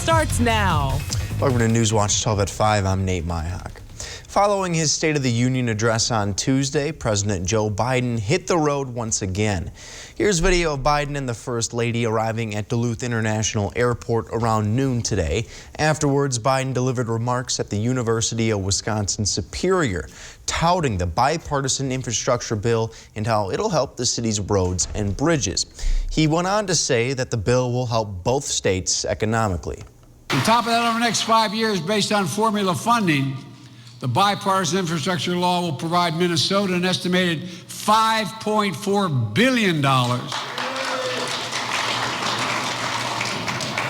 starts now. Welcome to Newswatch 12 at 5. I'm Nate Myhock. Following his State of the Union address on Tuesday, President Joe Biden hit the road once again. Here's video of Biden and the First Lady arriving at Duluth International Airport around noon today. Afterwards, Biden delivered remarks at the University of Wisconsin-Superior, touting the bipartisan infrastructure bill and how it'll help the city's roads and bridges. He went on to say that the bill will help both states economically. On top of that, over the next 5 years, based on formula funding, the bipartisan infrastructure law will provide Minnesota an estimated $5.4 billion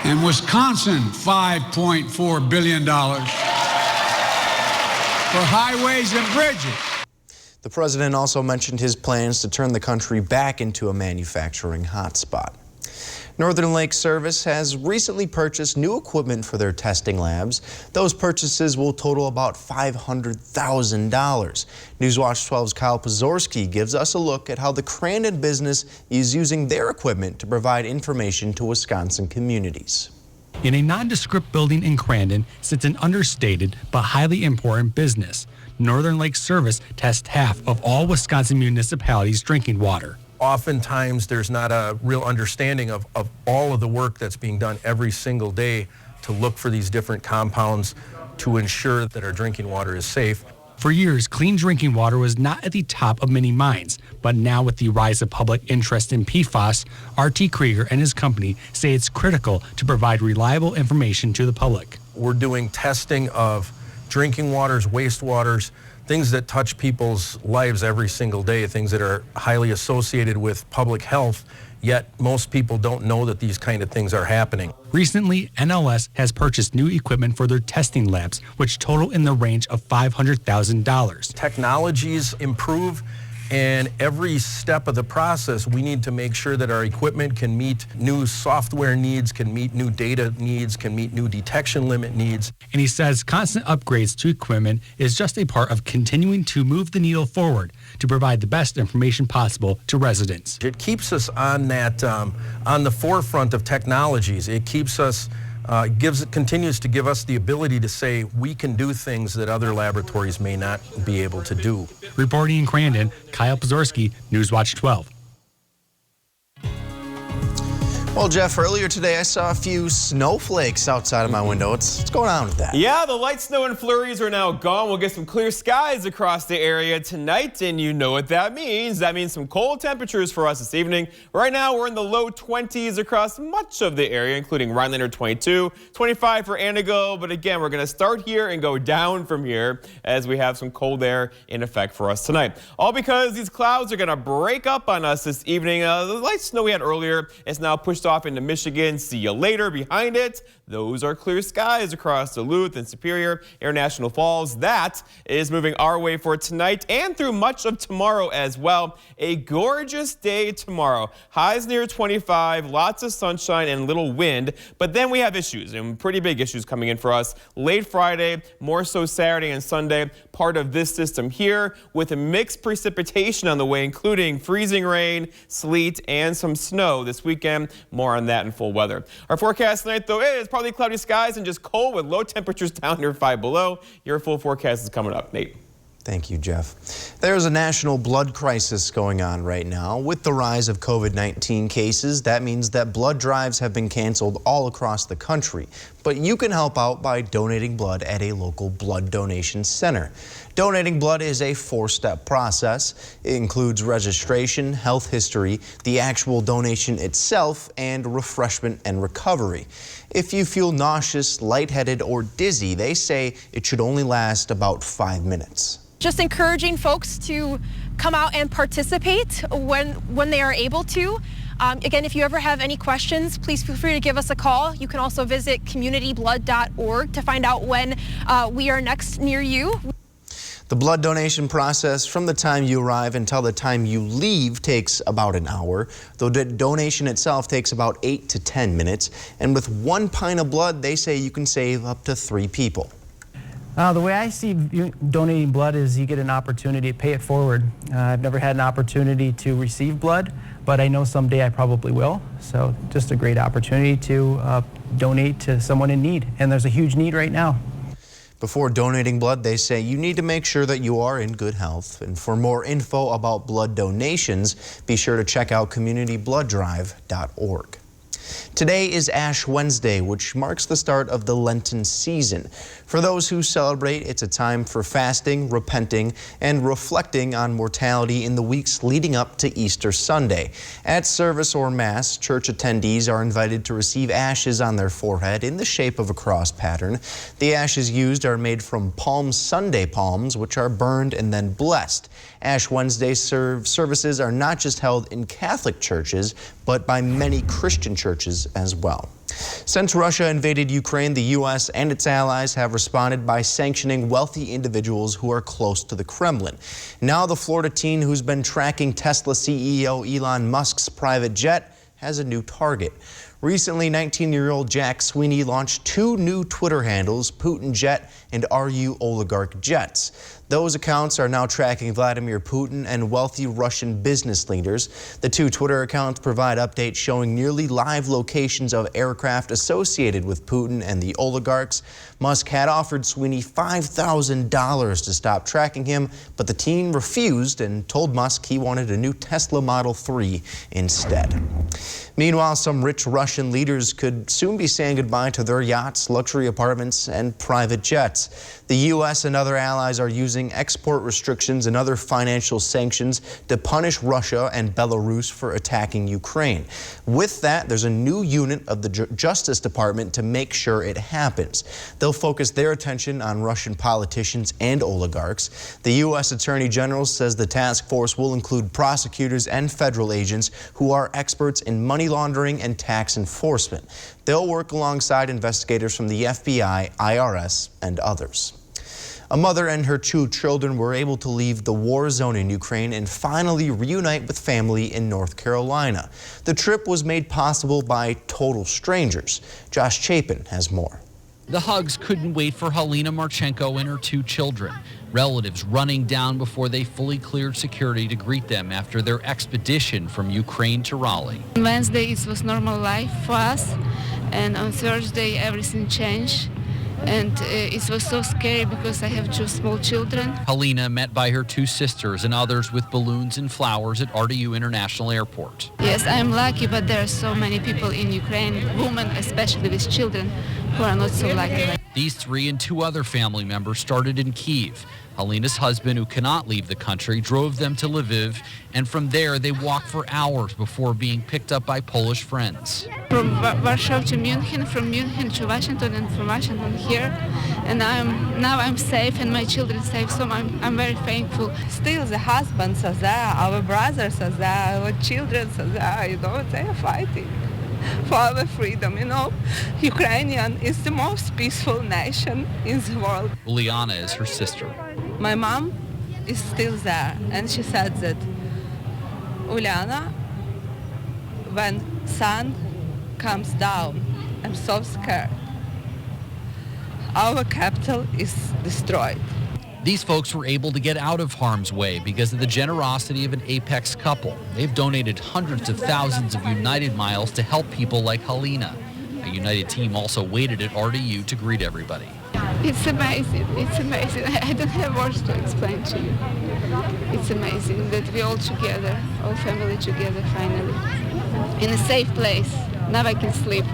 and Wisconsin $5.4 billion for highways and bridges. The president also mentioned his plans to turn the country back into a manufacturing hotspot. Northern Lake Service has recently purchased new equipment for their testing labs. Those purchases will total about $500,000. Newswatch 12's Kyle Pozorski gives us a look at how the Crandon business is using their equipment to provide information to Wisconsin communities. In a nondescript building in Crandon sits an understated but highly important business. Northern Lake Service tests half of all Wisconsin municipalities' drinking water. Oftentimes there's not a real understanding of all of the work that's being done every single day to look for these different compounds to ensure that our drinking water is safe. For years, clean drinking water was not at the top of many minds, but now with the rise of public interest in PFAS, R.T. Krieger and his company say it's critical to provide reliable information to the public. We're doing testing of drinking waters, wastewaters, things that touch people's lives every single day, things that are highly associated with public health, yet most people don't know that these kind of things are happening. Recently, NLS has purchased new equipment for their testing labs, which total in the range of $500,000. Technologies improve, and every step of the process, we need to make sure that our equipment can meet new software needs, can meet new data needs, can meet new detection limit needs. And he says constant upgrades to equipment is just a part of continuing to move the needle forward to provide the best information possible to residents. It keeps us on that, on the forefront of technologies. It keeps us continues to give us the ability to say we can do things that other laboratories may not be able to do. Reporting in Crandon, Kyle Pozorski, Newswatch 12. Well, Jeff, earlier today I saw a few snowflakes outside of my window. What's going on with that? Yeah, the light snow and flurries are now gone. We'll get some clear skies across the area tonight, and you know what that means. That means some cold temperatures for us this evening. Right now, we're in the low 20s across much of the area, including Rhinelander 22, 25 for Antigo. But again, we're going to start here and go down from here as we have some cold air in effect for us tonight. All because these clouds are going to break up on us this evening. The light snow we had earlier is now pushed off into Michigan. See you later. Behind it, those are clear skies across Duluth and Superior, International Falls. That is moving our way for tonight and through much of tomorrow as well. A gorgeous day tomorrow. Highs near 25, lots of sunshine and little wind, but then we have issues, and pretty big issues coming in for us late Friday, more so Saturday and Sunday. Part of this system here with a mixed precipitation on the way, including freezing rain, sleet, and some snow this weekend. More on that in full weather. Our forecast tonight, though, is partly cloudy skies and just cold with low temperatures down near 5 below. Your full forecast is coming up. Nate. Thank you, Jeff. There's a national blood crisis going on right now. With the rise of COVID-19 cases, that means that blood drives have been canceled all across the country. But you can help out by donating blood at a local blood donation center. Donating blood is a 4-step process. It includes registration, health history, the actual donation itself, and refreshment and recovery. If you feel nauseous, lightheaded, or dizzy, they say it should only last about 5 minutes. Just encouraging folks to come out and participate when they are able to. Again, if you ever have any questions, please feel free to give us a call. You can also visit communityblood.org to find out when we are next near you. The blood donation process from the time you arrive until the time you leave takes about an hour. The donation itself takes about 8 to 10 minutes. And with 1 pint of blood, they say you can save up to 3 people. The way I see donating blood is you get an opportunity to pay it forward. I've never had an opportunity to receive blood, but I know someday I probably will. So just a great opportunity to donate to someone in need, and there's a huge need right now. Before donating blood, they say you need to make sure that you are in good health. And for more info about blood donations, be sure to check out communitybloodDrive.org. Today is Ash Wednesday, which marks the start of the Lenten season. For those who celebrate, it's a time for fasting, repenting, and reflecting on mortality in the weeks leading up to Easter Sunday. At service or Mass, church attendees are invited to receive ashes on their forehead in the shape of a cross pattern. The ashes used are made from Palm Sunday palms, which are burned and then blessed. Ash Wednesday services are not just held in Catholic churches, but by many Christian churches as well. Since Russia invaded Ukraine, the U.S. and its allies have responded by sanctioning wealthy individuals who are close to the Kremlin. Now the Florida teen who's been tracking Tesla CEO Elon Musk's private jet has a new target. Recently, 19-year-old Jack Sweeney launched 2 new Twitter handles, Putin Jet and RU Oligarch Jets. Those accounts are now tracking Vladimir Putin and wealthy Russian business leaders. The 2 Twitter accounts provide updates showing nearly live locations of aircraft associated with Putin and the oligarchs. Musk had offered Sweeney $5,000 to stop tracking him, but the teen refused and told Musk he wanted a new Tesla Model 3 instead. Meanwhile, some rich Russian leaders could soon be saying goodbye to their yachts, luxury apartments, and private jets. The U.S. and other allies are using export restrictions and other financial sanctions to punish Russia and Belarus for attacking Ukraine. With that, there's a new unit of the Justice Department to make sure it happens. They'll focus their attention on Russian politicians and oligarchs. The U.S. Attorney General says the task force will include prosecutors and federal agents who are experts in money laundering and tax enforcement. They'll work alongside investigators from the FBI, IRS, and others. A mother and her 2 children were able to leave the war zone in Ukraine and finally reunite with family in North Carolina. The trip was made possible by total strangers. Josh Chapin has more. The hugs couldn't wait for Halina Marchenko and her 2 children. Relatives running down before they fully cleared security to greet them after their expedition from Ukraine to Raleigh. On Wednesday it was normal life for us, and on Thursday everything changed. And it was so scary because I have 2 small children. Halina met by her 2 sisters and others with balloons and flowers at RDU International Airport. Yes, I am lucky, but there are so many people in Ukraine, women especially with children, who are not so lucky. These 3 and 2 other family members started in Kyiv. Halina's husband, who cannot leave the country, drove them to Lviv, and from there they walked for hours before being picked up by Polish friends. From Warsaw to München, from München to Washington, and from Washington here, and now I'm safe and my children safe, so I'm very thankful. Still the husbands are there, our brothers are there, our children are there, they are fighting for our freedom, Ukrainian is the most peaceful nation in the world. Uliana is her sister. My mom is still there, and she said that, Uliana, when sun comes down, I'm so scared. Our capital is destroyed. These folks were able to get out of harm's way because of the generosity of an Apex couple. They've donated hundreds of thousands of United miles to help people like Halina. A United team also waited at RDU to greet everybody. It's amazing. It's amazing. I don't have words to explain to you. It's amazing that we're all together, all family together finally, in a safe place. Now I can sleep.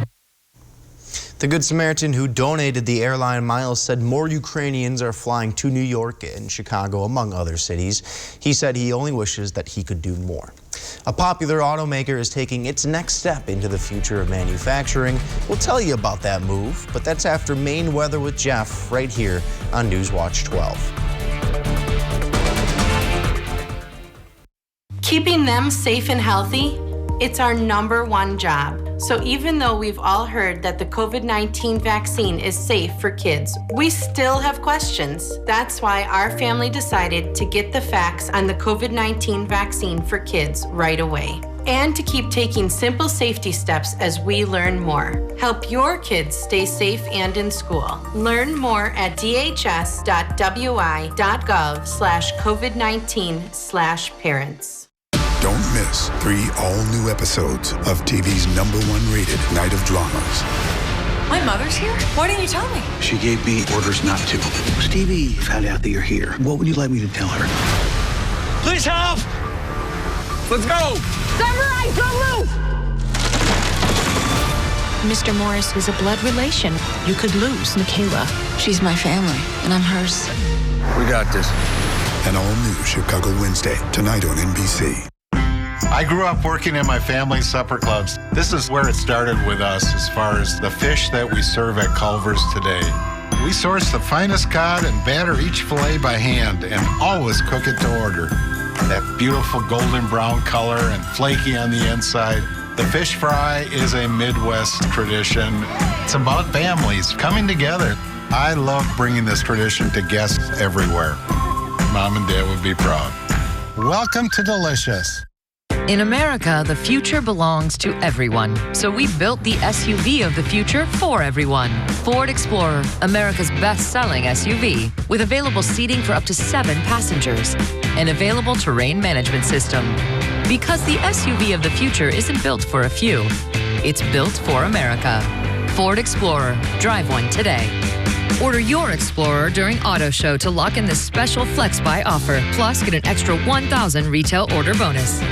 The Good Samaritan who donated the airline miles said more Ukrainians are flying to New York and Chicago, among other cities. He said he only wishes that he could do more. A popular automaker is taking its next step into the future of manufacturing. We'll tell you about that move, but that's after Maine weather with Jeff right here on Newswatch 12. Keeping them safe and healthy, it's our #1 job. So even though we've all heard that the COVID-19 vaccine is safe for kids, we still have questions. That's why our family decided to get the facts on the COVID-19 vaccine for kids right away. And to keep taking simple safety steps as we learn more. Help your kids stay safe and in school. Learn more at dhs.wi.gov/COVID-19/parents. Don't miss 3 all-new episodes of TV's #1 rated Night of Dramas. My mother's here? Why didn't you tell me? She gave me orders not to. Stevie found out that you're here. What would you like me to tell her? Please help! Let's go! Samurai, don't move! Mr. Morris is a blood relation. You could lose Michaela. She's my family, and I'm hers. We got this. An all-new Chicago Wednesday, tonight on NBC. I grew up working in my family's supper clubs. This is where it started with us as far as the fish that we serve at Culver's today. We source the finest cod and batter each fillet by hand and always cook it to order. That beautiful golden brown color and flaky on the inside. The fish fry is a Midwest tradition. It's about families coming together. I love bringing this tradition to guests everywhere. Mom and Dad would be proud. Welcome to Delicious. In America, the future belongs to everyone. So we built the SUV of the future for everyone. Ford Explorer, America's best-selling SUV, with available seating for up to 7 passengers. An available terrain management system. Because the SUV of the future isn't built for a few. It's built for America. Ford Explorer. Drive one today. Order your Explorer during Auto Show to lock in this special Flex Buy offer. Plus, get an extra $1,000 retail order bonus.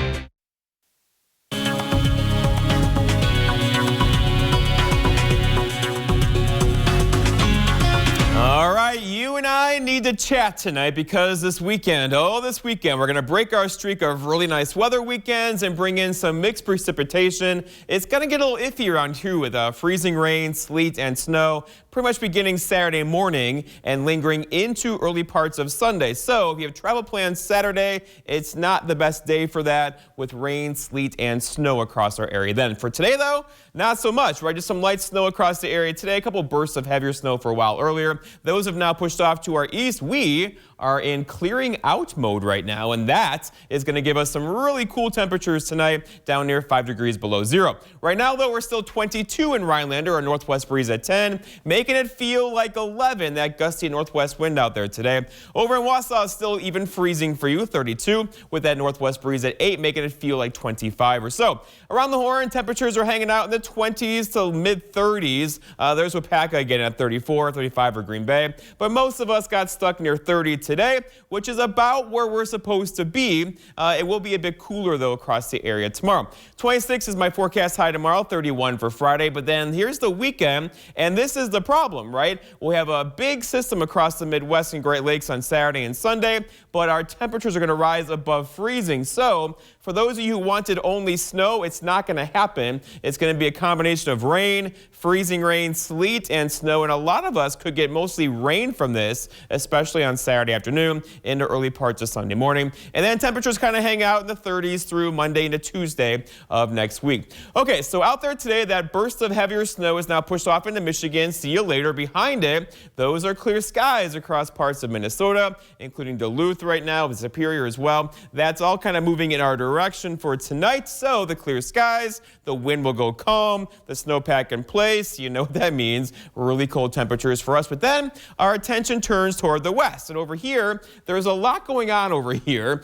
All right, you and I need to chat tonight because this weekend, we're going to break our streak of really nice weather weekends and bring in some mixed precipitation. It's going to get a little iffy around here with freezing rain, sleet, and snow, pretty much beginning Saturday morning and lingering into early parts of Sunday. So if you have travel plans Saturday, it's not the best day for that with rain, sleet, and snow across our area. Then for today, though, not so much, right? Just some light snow across the area today, a couple bursts of heavier snow for a while earlier. Those have now pushed off to our east. We are in clearing out mode right now, and that is going to give us some really cool temperatures tonight, down near 5 degrees below zero. Right now, though, we're still 22 in Rhinelander, a northwest breeze at 10, making it feel like 11, that gusty northwest wind out there today. Over in Wausau, it's still even freezing for you, 32, with that northwest breeze at 8, making it feel like 25 or so. Around the Horn, temperatures are hanging out in the 20s to mid-30s. There's Wapaka again at 34, 35 for Green Bay, but most of us got stuck near 30 today, which is about where we're supposed to be. It will be a bit cooler, though, across the area tomorrow. 26 is my forecast high tomorrow, 31 for Friday, but then here's the weekend, and this is the problem, right? We have a big system across the Midwest and Great Lakes on Saturday and Sunday, but our temperatures are going to rise above freezing. So for those of you who wanted only snow, it's not going to happen. It's going to be a combination of rain, freezing rain, sleet, and snow, and a lot of us could get mostly rain from this, especially on Saturday afternoon into early parts of Sunday morning. And then temperatures kind of hang out in the 30s through Monday into Tuesday of next week. Okay, so out there today, that burst of heavier snow is now pushed off into Michigan. See you later. Behind it, those are clear skies across parts of Minnesota, including Duluth right now, Superior as well. That's all kind of moving in our direction for tonight. So the clear skies, the wind will go calm, the snowpack in place. You know what that means. Really cold temperatures for us. But then our attention turns toward the west. And over here, there's a lot going on over here.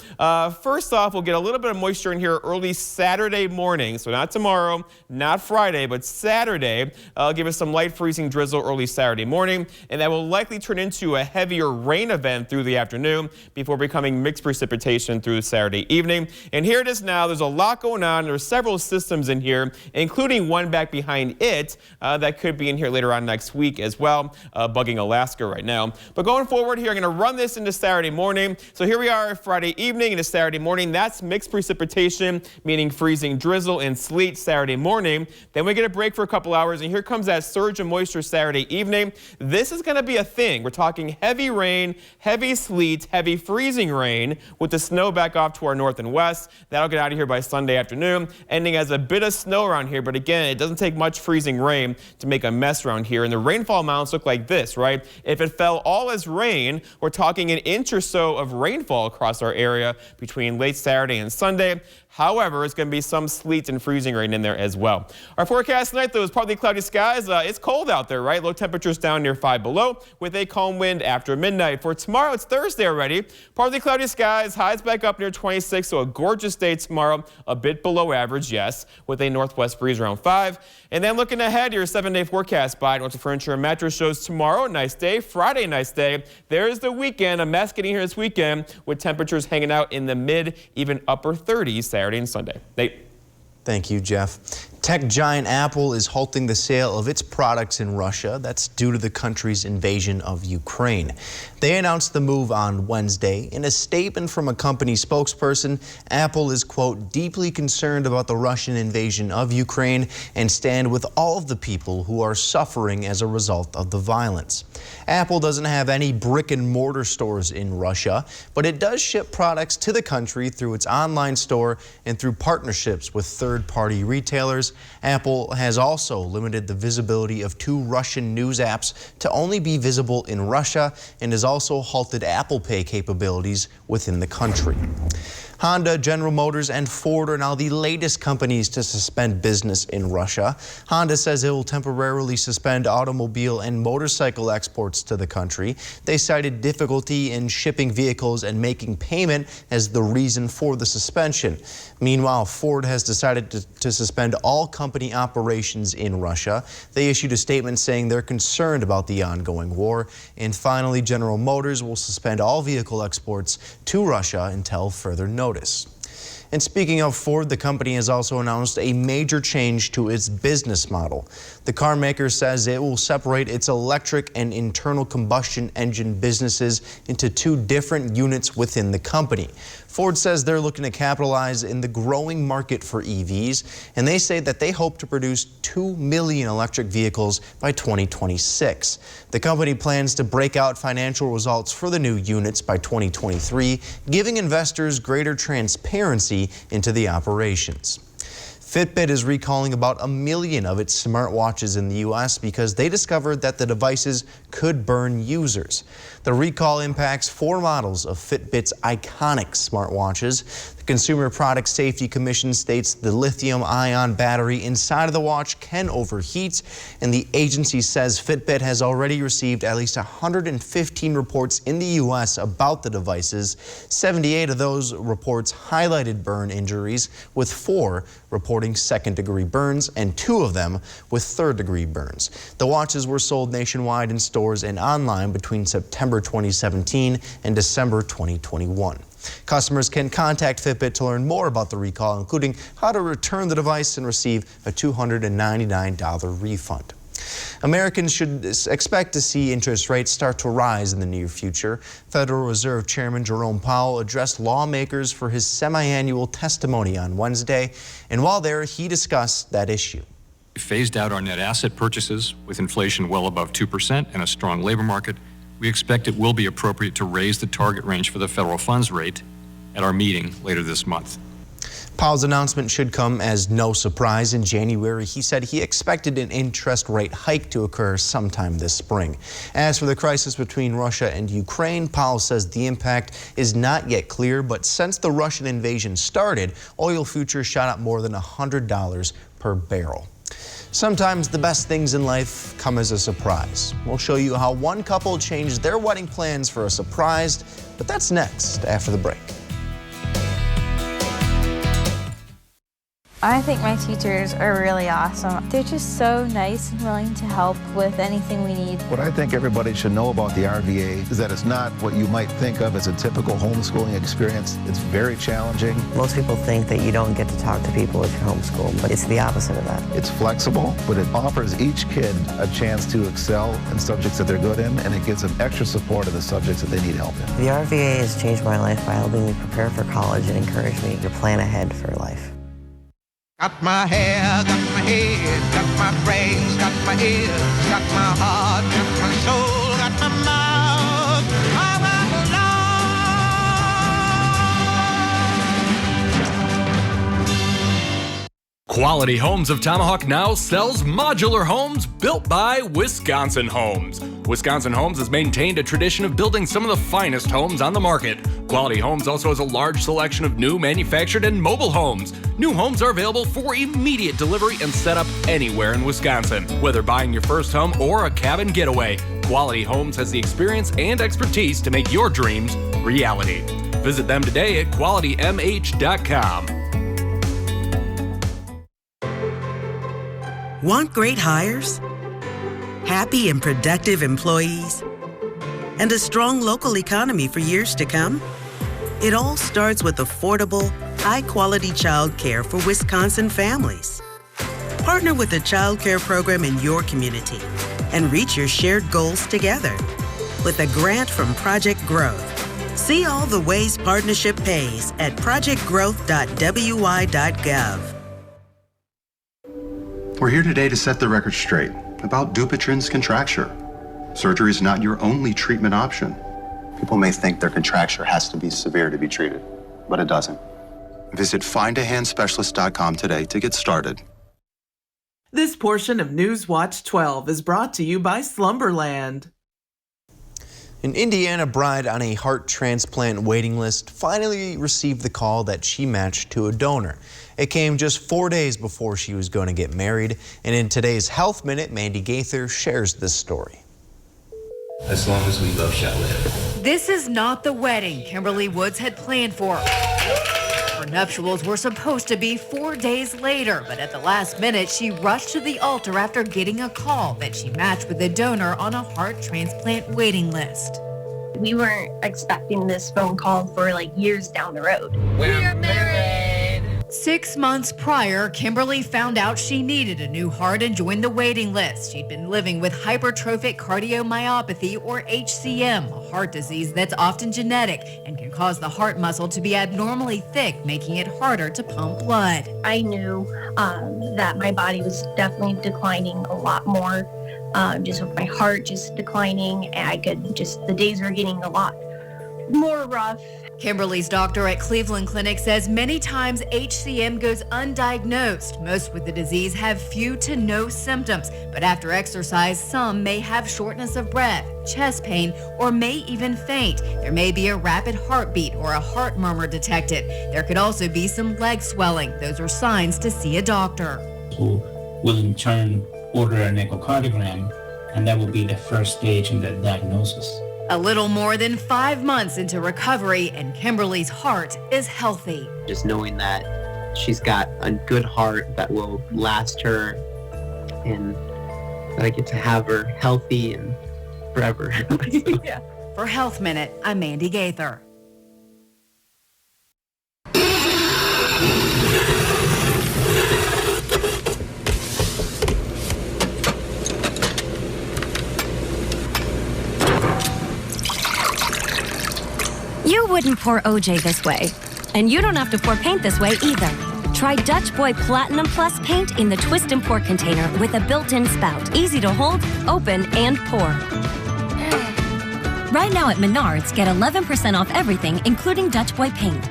First off, we'll get a little bit of moisture in here early Saturday morning. So not tomorrow, not Friday, but Saturday. Give us some light freezing drizzle early Saturday morning. And that will likely turn into a heavier rain event through the afternoon before becoming mixed precipitation through Saturday evening. And here it is now. There's a lot going on. There's several systems in here, including one back behind it that could be in here later on next week as well, bugging Alaska right now. But going forward here, I'm going to run this into Saturday morning. So here we are Friday evening into Saturday morning. That's mixed precipitation, meaning freezing drizzle and sleet Saturday morning. Then we get a break for a couple hours, and here comes that surge of moisture Saturday evening. This is going to be a thing. We're talking heavy rain, heavy sleet, heavy freezing rain with the snow back off to our north and west. That'll get out of here by Sunday afternoon, ending as a bit of snow around here. But again, it doesn't take much freezing rain to make a mess around here. And the rainfall amounts look like this, right? If it fell all as rain, rain. We're talking an inch or so of rainfall across our area between late Saturday and Sunday. However, it's going to be some sleet and freezing rain in there as well. Our forecast tonight, though, is partly cloudy skies. It's cold out there, right? Low temperatures down near 5 below with a calm wind after midnight. For tomorrow, it's Thursday already. Partly cloudy skies, highs back up near 26, so a gorgeous day tomorrow. A bit below average, yes, with a northwest breeze around 5. And then looking ahead, your 7-day forecast by North Furniture and Mattress shows tomorrow, nice day. Friday, nice day. There's the weekend. A mess getting here this weekend with temperatures hanging out in the mid, even upper 30s Saturday and Sunday. Nate. Thank you, Jeff. Tech giant Apple is halting the sale of its products in Russia. That's due to the country's invasion of Ukraine. They announced the move on Wednesday. In a statement from a company spokesperson, Apple is, quote, deeply concerned about the Russian invasion of Ukraine and stand with all of the people who are suffering as a result of the violence. Apple doesn't have any brick and mortar stores in Russia, but it does ship products to the country through its online store and through partnerships with third-party retailers. Apple has also limited the visibility of 2 Russian news apps to only be visible in Russia and has also halted Apple Pay capabilities within the country. Honda, General Motors, and Ford are now the latest companies to suspend business in Russia. Honda says it will temporarily suspend automobile and motorcycle exports to the country. They cited difficulty in shipping vehicles and making payment as the reason for the suspension. Meanwhile, Ford has decided to suspend all company operations in Russia. They issued a statement saying they're concerned about the ongoing war. And finally, General Motors will suspend all vehicle exports to Russia until further notice. And speaking of Ford, the company has also announced a major change to its business model. The car maker says it will separate its electric and internal combustion engine businesses into 2 different units within the company. Ford says they're looking to capitalize in the growing market for EVs, and they say that they hope to produce 2 million electric vehicles by 2026. The company plans to break out financial results for the new units by 2023, giving investors greater transparency into the operations. Fitbit is recalling about 1 million of its smartwatches in the U.S. because they discovered that the devices could burn users. The recall impacts 4 models of Fitbit's iconic smartwatches. The Consumer Product Safety Commission states the lithium-ion battery inside of the watch can overheat, and the agency says Fitbit has already received at least 115 reports in the U.S. about the devices. 78 of those reports highlighted burn injuries, with 4 reporting second-degree burns and 2 of them with third-degree burns. The watches were sold nationwide in stores and online between September 2017 and December 2021. Customers can contact Fitbit to learn more about the recall, including how to return the device and receive a $299 refund. Americans should expect to see interest rates start to rise in the near future. Federal Reserve Chairman Jerome Powell addressed lawmakers for his semi-annual testimony on Wednesday, and while there, he discussed that issue. We phased out our net asset purchases with inflation well above 2% and a strong labor market. We expect it will be appropriate to raise the target range for the federal funds rate at our meeting later this month. Powell's announcement should come as no surprise. In January, he said he expected an interest rate hike to occur sometime this spring. As for the crisis between Russia and Ukraine, Powell says the impact is not yet clear, but since the Russian invasion started, oil futures shot up more than $100 per barrel. Sometimes the best things in life come as a surprise. We'll show you how one couple changed their wedding plans for a surprise, but that's next after the break. I think my teachers are really awesome. They're just so nice and willing to help with anything we need. What I think everybody should know about the RVA is that it's not what you might think of as a typical homeschooling experience. It's very challenging. Most people think that you don't get to talk to people if you're homeschooled, but it's the opposite of that. It's flexible, but it offers each kid a chance to excel in subjects that they're good in, and it gives them extra support in the subjects that they need help in. The RVA has changed my life by helping me prepare for college and encourage me to plan ahead for life. Got my hair, got my head, got my brains, got my ears, got my heart, got my soul, got my mouth. I Quality Homes of Tomahawk now sells modular homes built by Wisconsin Homes. Wisconsin Homes has maintained a tradition of building some of the finest homes on the market. Quality Homes also has a large selection of new manufactured and mobile homes. New homes are available for immediate delivery and set up anywhere in Wisconsin. Whether buying your first home or a cabin getaway, Quality Homes has the experience and expertise to make your dreams reality. Visit them today at qualitymh.com. Want great hires? Happy and productive employees? And a strong local economy for years to come? It all starts with affordable, high-quality childcare for Wisconsin families. Partner with a childcare program in your community and reach your shared goals together with a grant from Project Growth. See all the ways partnership pays at projectgrowth.wi.gov. We're here today to set the record straight about Dupuytren's contracture. Surgery is not your only treatment option. People may think their contracture has to be severe to be treated, but it doesn't. Visit findahandspecialist.com today to get started. This portion of Newswatch 12 is brought to you by Slumberland. An Indiana bride on a heart transplant waiting list finally received the call that she matched to a donor. It came just 4 days before she was going to get married, and in today's Health Minute, Mandy Gaither shares this story. As long as we both shall live. This is not the wedding Kimberly Woods had planned for. Her nuptials were supposed to be 4 days later, but at the last minute, she rushed to the altar after getting a call that she matched with a donor on a heart transplant waiting list. We weren't expecting this phone call for like years down the road. We're married! 6 months prior, Kimberly found out she needed a new heart and joined the waiting list. She'd been living with hypertrophic cardiomyopathy, or HCM, a heart disease that's often genetic and can cause the heart muscle to be abnormally thick, making it harder to pump blood. I knew that my body was definitely declining a lot more, just with my heart just declining, and the days were getting a lot more rough. Kimberly's doctor at Cleveland Clinic says many times HCM goes undiagnosed. Most with the disease have few to no symptoms, but after exercise, some may have shortness of breath, chest pain, or may even faint. There may be a rapid heartbeat or a heart murmur detected. There could also be some leg swelling. Those are signs to see a doctor. Who will in turn order an echocardiogram, and that will be the first stage in the diagnosis. A little more than 5 months into recovery, and Kimberly's heart is healthy. Just knowing that she's got a good heart that will last her, and that I get to have her healthy and forever. Yeah. For Health Minute, I'm Mandy Gaither. You wouldn't pour OJ this way, and you don't have to pour paint this way either. Try Dutch Boy Platinum Plus paint in the twist and pour container with a built-in spout. Easy to hold, open, and pour. Right now at Menards, get 11% off everything, including Dutch Boy paint.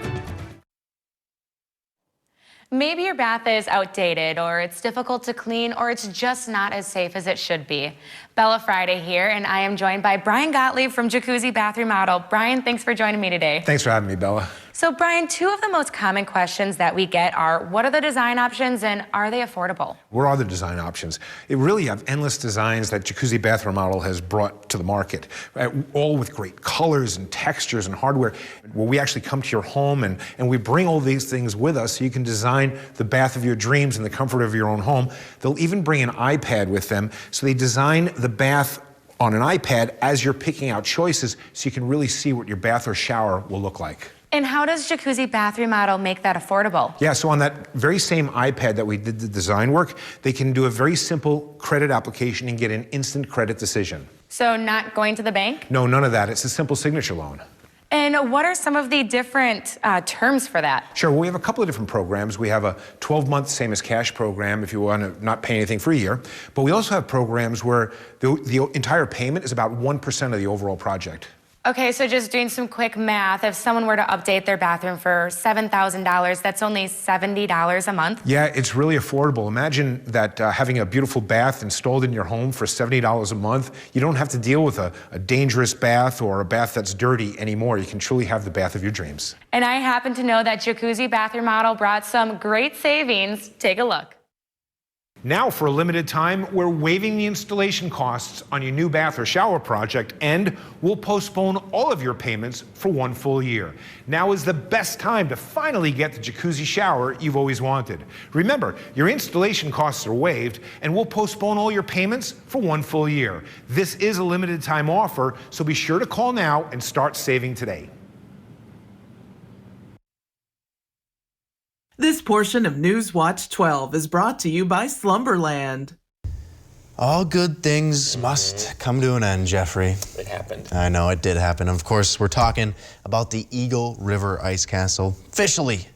Maybe your bath is outdated, or it's difficult to clean, or it's just not as safe as it should be. Bella Friday here, and I am joined by Brian Gottlieb from Jacuzzi Bath Remodel. Brian, thanks for joining me today. Thanks for having me, Bella. So Brian, two of the most common questions that we get are, what are the design options and are they affordable? What are the design options? It really have endless designs that Jacuzzi Bath Remodel has brought to the market, all with great colors and textures and hardware. Where we actually come to your home and we bring all these things with us so you can design the bath of your dreams in the comfort of your own home. They'll even bring an iPad with them, so they design the bath on an iPad as you're picking out choices so you can really see what your bath or shower will look like. And how does Jacuzzi Bath Remodel make that affordable? Yeah, so on that very same iPad that we did the design work, they can do a very simple credit application and get an instant credit decision. So not going to the bank? No, none of that. It's a simple signature loan. And what are some of the different terms for that? Sure, well, we have a couple of different programs. We have a 12-month same as cash program if you want to not pay anything for a year. But we also have programs where the entire payment is about 1% of the overall project. Okay, so just doing some quick math, if someone were to update their bathroom for $7,000, that's only $70 a month. Yeah, it's really affordable. Imagine that having a beautiful bath installed in your home for $70 a month. You don't have to deal with a dangerous bath or a bath that's dirty anymore. You can truly have the bath of your dreams. And I happen to know that Jacuzzi Bathroom Model brought some great savings. Take a look. Now, for a limited time, we're waiving the installation costs on your new bath or shower project, and we'll postpone all of your payments for 1 full year. Now is the best time to finally get the jacuzzi shower you've always wanted. Remember, your installation costs are waived, and we'll postpone all your payments for 1 full year. This is a limited time offer, so be sure to call now and start saving today. This portion of News Watch 12 is brought to you by Slumberland. All good things must come to an end, Jeffrey. It happened. I know, it did happen. Of course, we're talking about the Eagle River Ice Castle officially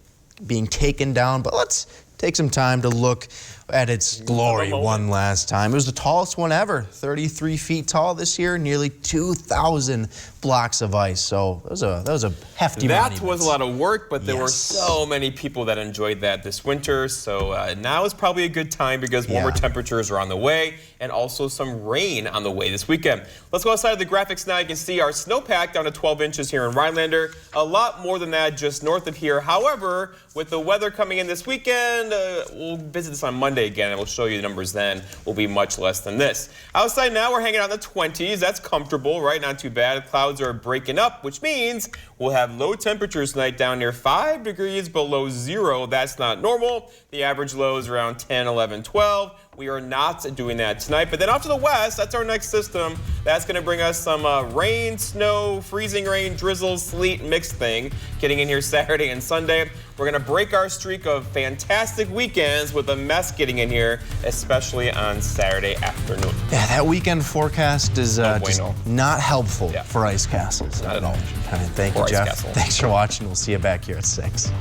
being taken down, but let's take some time to look at its glory one last time. It was the tallest one ever, 33 feet tall this year, nearly 2,000 blocks of ice. So that was a hefty monument. That was a lot of work, but there were so many people that enjoyed that this winter. So now is probably a good time because warmer temperatures are on the way and also some rain on the way this weekend. Let's go outside of the graphics now. You can see our snowpack down to 12 inches here in Rhinelander. A lot more than that just north of here. However, with the weather coming in this weekend, we'll visit this on Monday again, and we'll show you the numbers then will be much less than this. Outside now, we're hanging out in the 20s. That's comfortable, right? Not too bad. Clouds are breaking up, which means we'll have low temperatures tonight down near 5 degrees below zero. That's not normal. The average low is around 10, 11, 12. We are not doing that tonight. But then off to the west, that's our next system. That's going to bring us some rain, snow, freezing rain, drizzle, sleet, mixed thing. Getting in here Saturday and Sunday. We're going to break our streak of fantastic weekends with a mess getting in here, especially on Saturday afternoon. Yeah, that weekend forecast is just not helpful for ice castles. Not at all. All right, thank you, Jeff. Thanks for watching. We'll see you back here at 6.